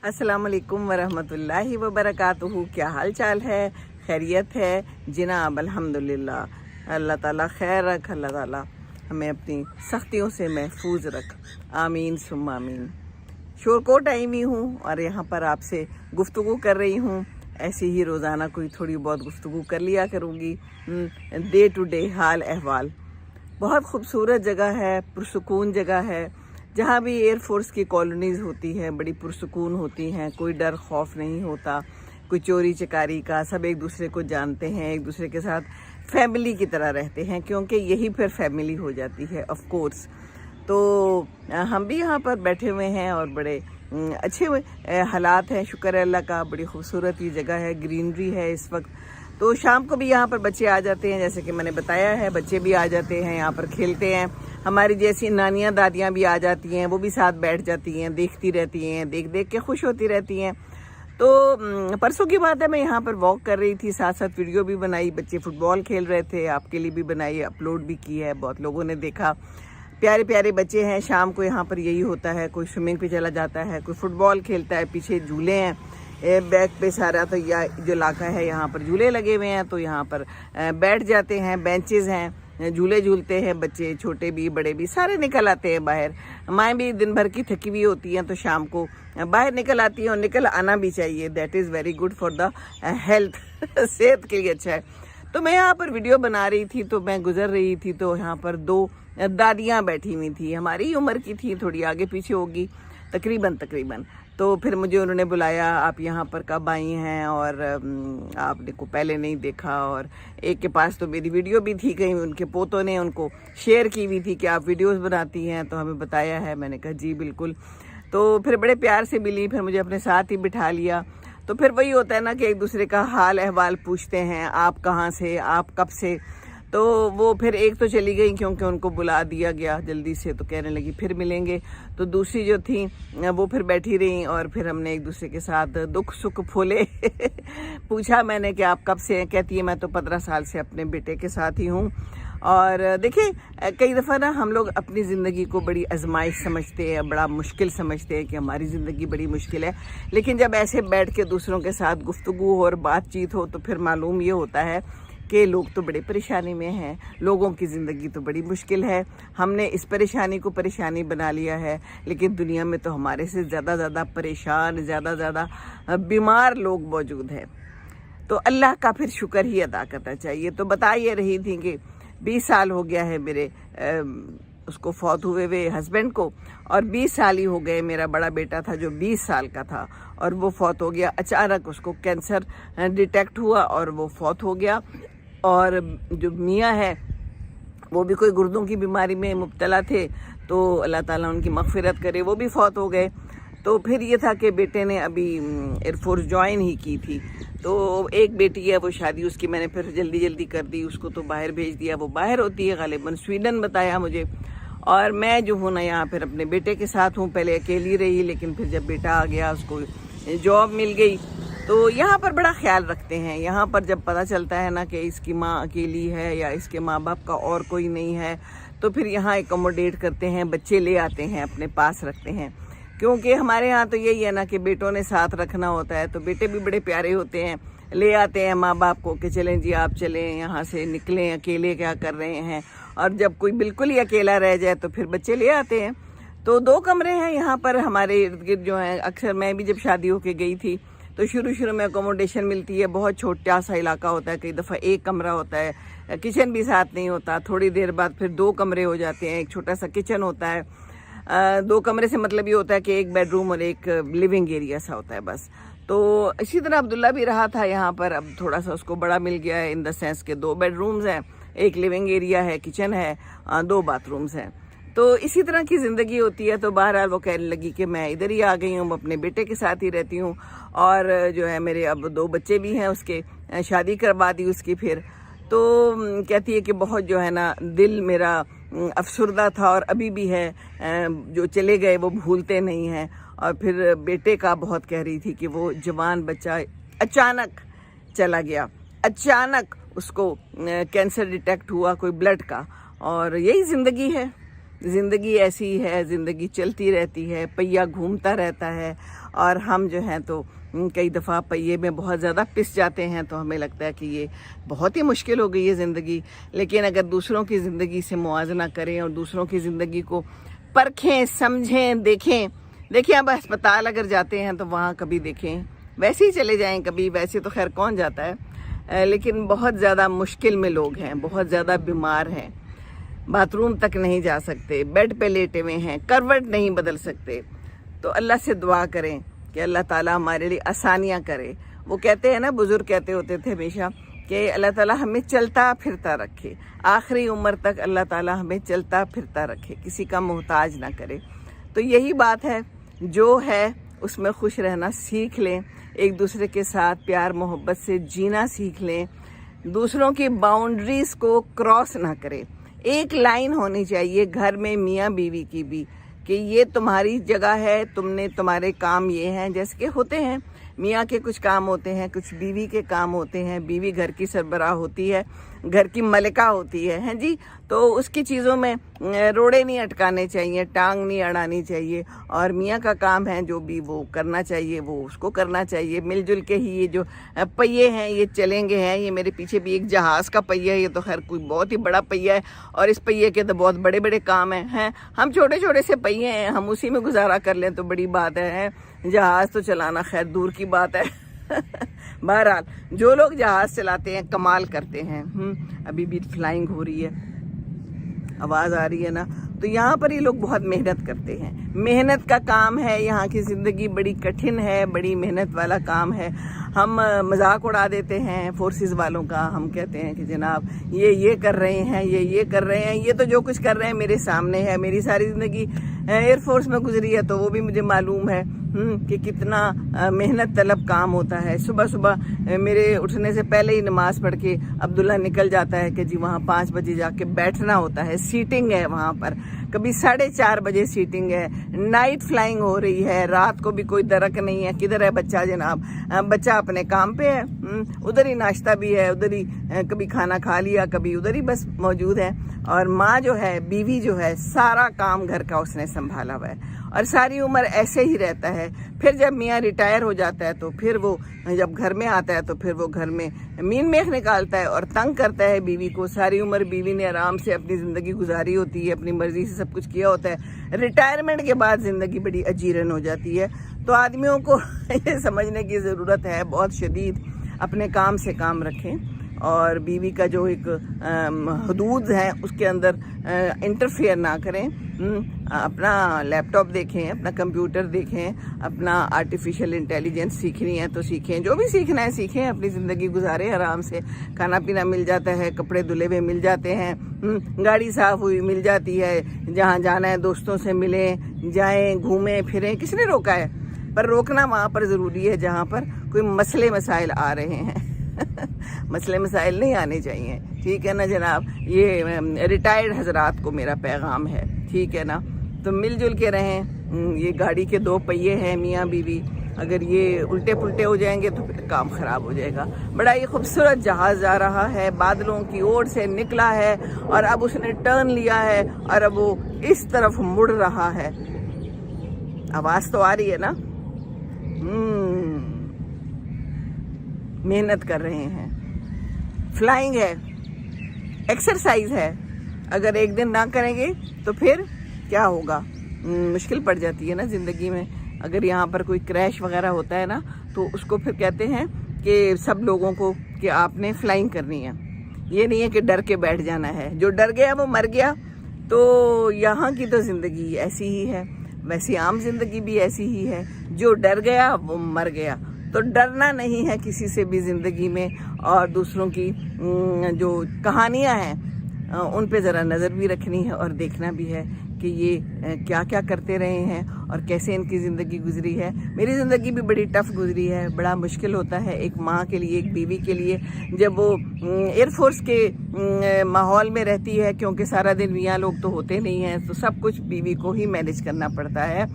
अस्सलाम वालेकुम वरहमतुल्लाहि वबरकातुहू। क्या हाल चाल है? खैरियत है जनाब? अल्हम्दुलिल्लाह। अल्लाह ताला खैर रख, अल्लाह ताला हमें अपनी सख्तियों से महफूज रख, आमीन सुम्मा आमीन। शोरकोट आई हुई हूँ और यहाँ पर आपसे गुफ्तगू कर रही हूँ। ऐसे ही रोज़ाना कोई थोड़ी बहुत गुफ्तगू कर लिया करूँगी, डे टू डे हाल अहवाल। बहुत खूबसूरत जगह है, पुरसुकून जगह है। जहाँ भी एयर फोर्स की कॉलोनीज़ होती हैं बड़ी पुरसुकून होती हैं, कोई डर खौफ नहीं होता, कोई चोरी चकारी का। सब एक दूसरे को जानते हैं, एक दूसरे के साथ फैमिली की तरह रहते हैं, क्योंकि यही फिर फैमिली हो जाती है ऑफ कोर्स। तो हम भी यहाँ पर बैठे हुए हैं और बड़े अच्छे हालात हैं, शुक्र है अल्लाह का। बड़ी खूबसूरत ये जगह है, ग्रीनरी है इस वक्त। तो शाम को भी यहाँ पर बच्चे आ जाते हैं, जैसे कि मैंने बताया है, बच्चे भी आ जाते हैं, यहाँ पर खेलते हैं। हमारी जैसी नानियाँ दादियाँ भी आ जाती हैं, वो भी साथ बैठ जाती हैं, देखती रहती हैं, देख देख के खुश होती रहती हैं। तो परसों की बात है, मैं यहाँ पर वॉक कर रही थी, साथ साथ वीडियो भी बनाई। बच्चे फुटबॉल खेल रहे थे, आपके लिए भी बनाई, अपलोड भी की है, बहुत लोगों ने देखा। प्यारे प्यारे बच्चे हैं। शाम को यहाँ पर यही होता है, कोई स्विमिंग पे चला जाता है, कोई फुटबॉल खेलता है, पीछे झूले हैं बैक पे सारा। तो यह जो इलाका है यहाँ पर झूले लगे हुए हैं, तो यहाँ पर बैठ जाते हैं, बेंचेस हैं, झूले झूलते हैं बच्चे, छोटे भी बड़े भी सारे निकल आते हैं बाहर। माएँ भी दिन भर की थकी हुई होती हैं, तो शाम को बाहर निकल आती हैं, और निकल आना भी चाहिए। That is very good for the health, सेहत के लिए अच्छा है। तो मैं यहाँ पर वीडियो बना रही थी, तो मैं गुजर रही थी, तो यहाँ पर दो दादियाँ बैठी हुई थी, हमारी उम्र की थी, थोड़ी आगे पीछे होगी तकरीबन। तो फिर मुझे उन्होंने बुलाया, आप यहाँ पर कब आई हैं, और आपने को पहले नहीं देखा। और एक के पास तो मेरी वीडियो भी थी, कहीं उनके पोतों ने उनको शेयर की हुई थी कि आप वीडियोस बनाती हैं, तो हमें बताया है। मैंने कहा जी बिल्कुल। तो फिर बड़े प्यार से मिली, फिर मुझे अपने साथ ही बिठा लिया। तो फिर वही होता है ना कि एक दूसरे का हाल अहवाल पूछते हैं, आप कहाँ से, आप कब से। तो वो फिर एक तो चली गई क्योंकि उनको बुला दिया गया जल्दी से, तो कहने लगी फिर मिलेंगे। तो दूसरी जो थी वो फिर बैठी रही, और फिर हमने एक दूसरे के साथ दुख सुख फोले। पूछा मैंने कि आप कब से हैं? कहती है मैं तो 15 साल से अपने बेटे के साथ ही हूँ। और देखिए, कई दफ़ा ना हम लोग अपनी ज़िंदगी को बड़ी आजमाइश समझते हैं, बड़ा मुश्किल समझते हैं कि हमारी ज़िंदगी बड़ी मुश्किल है। लेकिन जब ऐसे बैठ के दूसरों के साथ गुफ्तगू और बातचीत हो, तो फिर मालूम ये होता है कि लोग तो बड़े परेशानी में हैं, लोगों की ज़िंदगी तो बड़ी मुश्किल है। हमने इस परेशानी को परेशानी बना लिया है, लेकिन दुनिया में तो हमारे से ज़्यादा परेशान, ज़्यादा बीमार लोग मौजूद हैं। तो अल्लाह का फिर शुक्र ही अदा करना चाहिए। तो बता ये रही थी कि 20 साल हो गया है मेरे उसको फौत हुए हुए हस्बैंड को, और 20 साल ही हो गए मेरा बड़ा बेटा था जो 20 साल का था, और वो फौत हो गया। अचानक उसको कैंसर डिटेक्ट हुआ और वो फौत हो गया। और जो मियाँ है वो भी कोई गुर्दों की बीमारी में मुब्तला थे, तो अल्लाह ताला उनकी मग़फ़िरत करे, वो भी फौत हो गए। तो फिर ये था कि बेटे ने अभी एयरफोर्स ज्वाइन ही की थी। तो एक बेटी है, वो शादी उसकी मैंने फिर जल्दी कर दी, उसको तो बाहर भेज दिया। वो बाहर होती है ग़ालिबन स्वीडन, बताया मुझे। और मैं जो हूँ ना यहाँ फिर अपने बेटे के साथ हूँ। पहले अकेली रही, लेकिन फिर जब बेटा आ गया, उसको जॉब मिल गई, तो यहाँ पर बड़ा ख्याल रखते हैं। यहाँ पर जब पता चलता है ना कि इसकी माँ अकेली है या इसके माँ बाप का और कोई नहीं है, तो फिर यहाँ एकोमोडेट करते हैं, बच्चे ले आते हैं, अपने पास रखते हैं। क्योंकि हमारे यहाँ तो यही है ना कि बेटों ने साथ रखना होता है, तो बेटे भी बड़े प्यारे होते हैं, ले आते हैं माँ बाप को कि चलें जी आप चलें, यहाँ से निकलें, अकेले क्या कर रहे हैं। और जब कोई बिल्कुल ही अकेला रह जाए तो फिर बच्चे ले आते हैं। तो 2 कमरे हैं यहाँ पर हमारे इर्द गिर्द जो हैं। अक्सर मैं भी जब शादी होके गई थी तो शुरू में अकोमोडेशन मिलती है, बहुत छोटा सा इलाका होता है, कई दफ़ा 1 कमरा होता है, किचन भी साथ नहीं होता। थोड़ी देर बाद फिर 2 कमरे हो जाते हैं, एक छोटा सा किचन होता है। 2 कमरे से मतलब ये होता है कि 1 बेडरूम और 1 लिविंग एरिया सा होता है बस। तो इसी तरह अब्दुल्ला भी रहा था यहाँ पर। अब थोड़ा सा उसको बड़ा मिल गया है, इन द सेंस के 2 बेडरूम्स हैं, 1 लिविंग एरिया है, किचन है, 2 बाथरूम्स हैं। तो इसी तरह की ज़िंदगी होती है। तो बहरहाल वो कहने लगी कि मैं इधर ही आ गई हूँ, अपने बेटे के साथ ही रहती हूँ, और जो है मेरे अब 2 बच्चे भी हैं उसके, शादी करवा दी उसकी फिर। तो कहती है कि बहुत जो है ना दिल मेरा अफसरदा था, और अभी भी है, जो चले गए वो भूलते नहीं हैं। और फिर बेटे का बहुत कह रही थी कि वो जवान बच्चा अचानक चला गया, अचानक उसको कैंसर डिटेक्ट हुआ कोई ब्लड का, और यही ज़िंदगी है। ज़िंदगी ऐसी है, ज़िंदगी चलती रहती है, पहिया घूमता रहता है और हम जो हैं तो कई दफ़ा पहिए में बहुत ज़्यादा पिस जाते हैं, तो हमें लगता है कि ये बहुत ही मुश्किल हो गई है ज़िंदगी। लेकिन अगर दूसरों की ज़िंदगी से मुआवजा करें और दूसरों की ज़िंदगी को परखें, समझें, देखें। देखिए, अब अस्पताल अगर जाते हैं तो वहाँ कभी देखें, वैसे ही चले जाएं कभी, वैसे तो खैर कौन जाता है, लेकिन बहुत ज़्यादा मुश्किल में लोग हैं, बहुत ज़्यादा बीमार हैं, बाथरूम तक नहीं जा सकते, बेड पे लेटे हुए हैं, करवट नहीं बदल सकते। तो अल्लाह से दुआ करें कि अल्लाह ताला हमारे लिए आसानियाँ करे। वो कहते हैं ना, बुज़ुर्ग कहते होते थे हमेशा कि अल्लाह ताला हमें चलता फिरता रखे, आखिरी उम्र तक अल्लाह ताला हमें चलता फिरता रखे, किसी का मोहताज ना करे। तो यही बात है, जो है उसमें खुश रहना सीख लें, एक दूसरे के साथ प्यार मोहब्बत से जीना सीख लें, दूसरों की बाउंड्रीज़ को क्रॉस ना करें। एक लाइन होनी चाहिए घर में मियाँ बीवी की भी कि ये तुम्हारी जगह है, तुमने, तुम्हारे काम ये हैं। जैसे कि होते हैं, मियाँ के कुछ काम होते हैं, कुछ बीवी के काम होते हैं। बीवी घर की सरबराह होती है, घर की मलिका होती है, हैं जी। तो उसकी चीज़ों में रोड़े नहीं अटकाने चाहिए, टांग नहीं अड़ानी चाहिए। और मियाँ का काम है जो भी वो करना चाहिए, वो उसको करना चाहिए। मिलजुल के ही ये जो पहिए हैं ये चलेंगे हैं। ये मेरे पीछे भी एक जहाज़ का पहिया है, ये तो खैर कोई बहुत ही बड़ा पहिया है और इस पहिए के तो बहुत बड़े बड़े काम हैं। हम छोटे छोटे से पहिए हैं, हम उसी में गुजारा कर लें तो बड़ी बात है। जहाज़ तो चलाना खैर दूर की बात है। बहरहाल, जो लोग जहाज़ चलाते हैं कमाल करते हैं। अभी भी फ्लाइंग हो रही है, आवाज़ आ रही है ना। तो यहाँ पर ये लोग बहुत मेहनत करते हैं, मेहनत का काम है। यहाँ की ज़िंदगी बड़ी कठिन है, बड़ी मेहनत वाला काम है। हम मजाक उड़ा देते हैं फोर्सेस वालों का, हम कहते हैं कि जनाब ये कर रहे हैं, ये कर रहे हैं, ये तो जो कुछ कर रहे हैं मेरे सामने है। मेरी सारी ज़िंदगी एयरफोर्स में गुजरी है, तो वो भी मुझे मालूम है कि कितना मेहनत तलब काम होता है। सुबह सुबह मेरे उठने से पहले ही नमाज़ पढ़ के अब्दुल्ला निकल जाता है कि जी वहाँ 5 बजे जाके बैठना होता है, सीटिंग है वहाँ पर। कभी 4:30 बजे सीटिंग है, नाइट फ्लाइंग हो रही है, रात को भी कोई दरक नहीं है। किधर है बच्चा जनाब? बच्चा अपने काम पे है, उधर ही नाश्ता भी है, उधर ही कभी खाना खा लिया, कभी उधर ही बस मौजूद है। और माँ जो है, बीवी जो है, सारा काम घर का उसने संभाला हुआ है और सारी उम्र ऐसे ही रहता है। फिर जब मियाँ रिटायर हो जाता है तो फिर वो जब घर में आता है तो फिर वो घर में मीन मेख निकालता है और तंग करता है बीवी को। सारी उम्र बीवी ने आराम से अपनी ज़िंदगी गुजारी होती है, अपनी मर्जी से सब कुछ किया होता है। रिटायरमेंट के बाद ज़िंदगी बड़ी अजीरन हो जाती है। तो आदमियों को ये समझने की ज़रूरत है बहुत शदीद, अपने काम से काम रखें और बीवी का जो एक हदूद है उसके अंदर इंटरफेयर ना करें। अपना लैपटॉप देखें, अपना कंप्यूटर देखें, अपना आर्टिफिशियल इंटेलिजेंस सीखनी है तो सीखें, जो भी सीखना है सीखें, अपनी ज़िंदगी गुजारें आराम से। खाना पीना मिल जाता है, कपड़े धुले हुए मिल जाते हैं, गाड़ी साफ़ हुई मिल जाती है। जहाँ जाना है दोस्तों से मिलें, जाएं, घूमें फिरें, किसने रोका है? पर रोकना वहाँ पर ज़रूरी है जहाँ पर कोई मसले मसाइल आ रहे हैं। मसले मसाइल नहीं आने चाहिए, ठीक है ना जनाब। ये रिटायर्ड हजरात को मेरा पैगाम है, ठीक है ना। तो मिलजुल के रहें। ये गाड़ी के 2 पहिए हैं मियाँ बीवी, अगर ये उल्टे पुल्टे हो जाएंगे तो फिर काम ख़राब हो जाएगा। बड़ा ही खूबसूरत जहाज़ जा रहा है, बादलों की ओर से निकला है और अब उसने टर्न लिया है और अब वो इस तरफ मुड़ रहा है। आवाज़ तो आ रही है ना। मेहनत कर रहे हैं, फ्लाइंग है, एक्सरसाइज है। अगर एक दिन ना करेंगे तो फिर क्या होगा? मुश्किल पड़ जाती है ना ज़िंदगी में। अगर यहाँ पर कोई क्रैश वगैरह होता है ना तो उसको फिर कहते हैं कि सब लोगों को कि आपने फ्लाइंग करनी है। ये नहीं है कि डर के बैठ जाना है, जो डर गया वो मर गया। तो यहाँ की तो ज़िंदगी ऐसी ही है, वैसी आम जिंदगी भी ऐसी ही है। जो डर गया वो मर गया। तो डरना नहीं है किसी से भी ज़िंदगी में। और दूसरों की जो कहानियाँ हैं उन पे ज़रा नज़र भी रखनी है और देखना भी है कि ये क्या क्या करते रहे हैं और कैसे इनकी ज़िंदगी गुजरी है। मेरी ज़िंदगी भी बड़ी टफ़ गुजरी है। बड़ा मुश्किल होता है एक माँ के लिए, एक बीवी के लिए, जब वो एयरफोर्स के माहौल में रहती है, क्योंकि सारा दिन मियाँ लोग तो होते नहीं हैं, तो सब कुछ बीवी को ही मैनेज करना पड़ता है।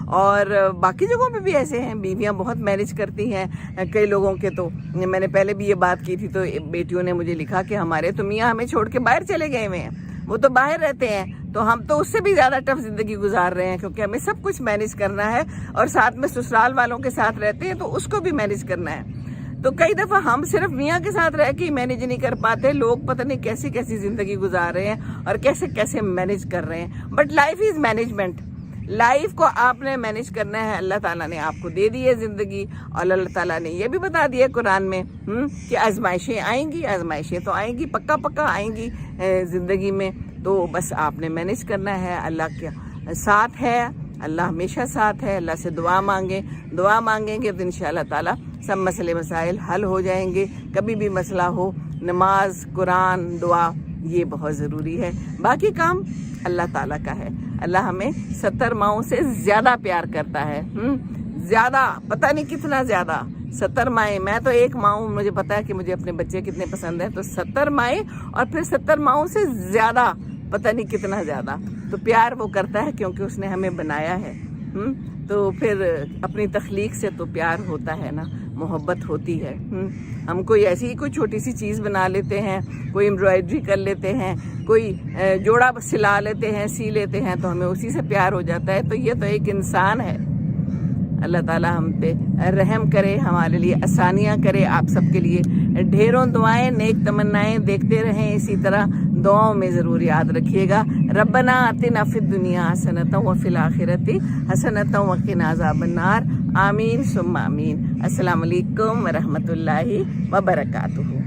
और बाकी जगहों पे भी ऐसे हैं, बीवियाँ बहुत मैनेज करती हैं। कई लोगों के तो, मैंने पहले भी ये बात की थी, तो बेटियों ने मुझे लिखा कि हमारे तो मियाँ हमें छोड़ के बाहर चले गए हुए हैं। وہ تو باہر رہتے ہیں، تو ہم تو اس سے بھی زیادہ ٹف زندگی گزار رہے ہیں، کیونکہ ہمیں سب کچھ مینیج کرنا ہے، اور ساتھ میں سسرال والوں کے ساتھ رہتے ہیں تو اس کو بھی مینیج کرنا ہے۔ تو کئی دفعہ ہم صرف میاں کے ساتھ رہ کے ہی مینیج نہیں کر پاتے، لوگ پتہ نہیں کیسی کیسی زندگی گزار رہے ہیں اور کیسے کیسے مینیج کر رہے ہیں۔ But life is management, life کو آپ نے مینیج کرنا ہے۔ اللہ تعالیٰ نے آپ کو دے دی ہے زندگی، اور اللہ تعالیٰ نے یہ بھی بتا دیا قرآن میں کہ آزمائشیں آئیں گی، آزمائشیں تو آئیں گی، پکا پکا آئیں گی زندگی میں، تو بس آپ نے مینیج کرنا ہے۔ اللہ کے ساتھ ہے، اللہ ہمیشہ ساتھ ہے۔ اللہ سے دعا مانگیں گے تو انشاءاللہ تعالیٰ سب مسئلے مسائل حل ہو جائیں گے۔ کبھی بھی مسئلہ ہو، نماز، قرآن، دعا یہ بہت ضروری ہے، باقی کام اللہ تعالیٰ کا ہے۔ اللہ ہمیں 70 ماؤں سے زیادہ پیار کرتا ہے، زیادہ، پتہ نہیں کتنا زیادہ۔ 70 مائیں، میں تو ایک ماں ہوں، مجھے پتا ہے کہ مجھے اپنے بچے کتنے پسند ہیں، تو 70 مائیں اور پھر 70 ماؤں سے زیادہ، پتہ نہیں کتنا زیادہ۔ تو پیار وہ کرتا ہے کیونکہ اس نے ہمیں بنایا ہے، تو پھر اپنی تخلیق سے تو پیار ہوتا ہے نا، محبت ہوتی ہے۔ ہم کوئی ایسی کوئی چھوٹی سی چیز بنا لیتے ہیں، کوئی ایمبرائڈری کر لیتے ہیں، کوئی جوڑا سلا لیتے ہیں، سی لیتے ہیں، تو ہمیں اسی سے پیار ہو جاتا ہے۔ تو یہ تو ایک انسان ہے۔ اللہ تعالیٰ ہم پہ رحم کرے، ہمارے لیے آسانیاں کرے۔ آپ سب کے لیے ڈھیروں دعائیں، نیک تمنائیں دیکھتے رہیں، اسی طرح دعاؤں میں ضرور یاد رکھیے گا۔ ربنا آتنا فی الدنیا حسنۃ وفی الآخرۃ حسنۃ وقنا عذاب النار۔ آمین ثم آمین۔ السلام علیکم ورحمۃ اللہ وبرکاتہ۔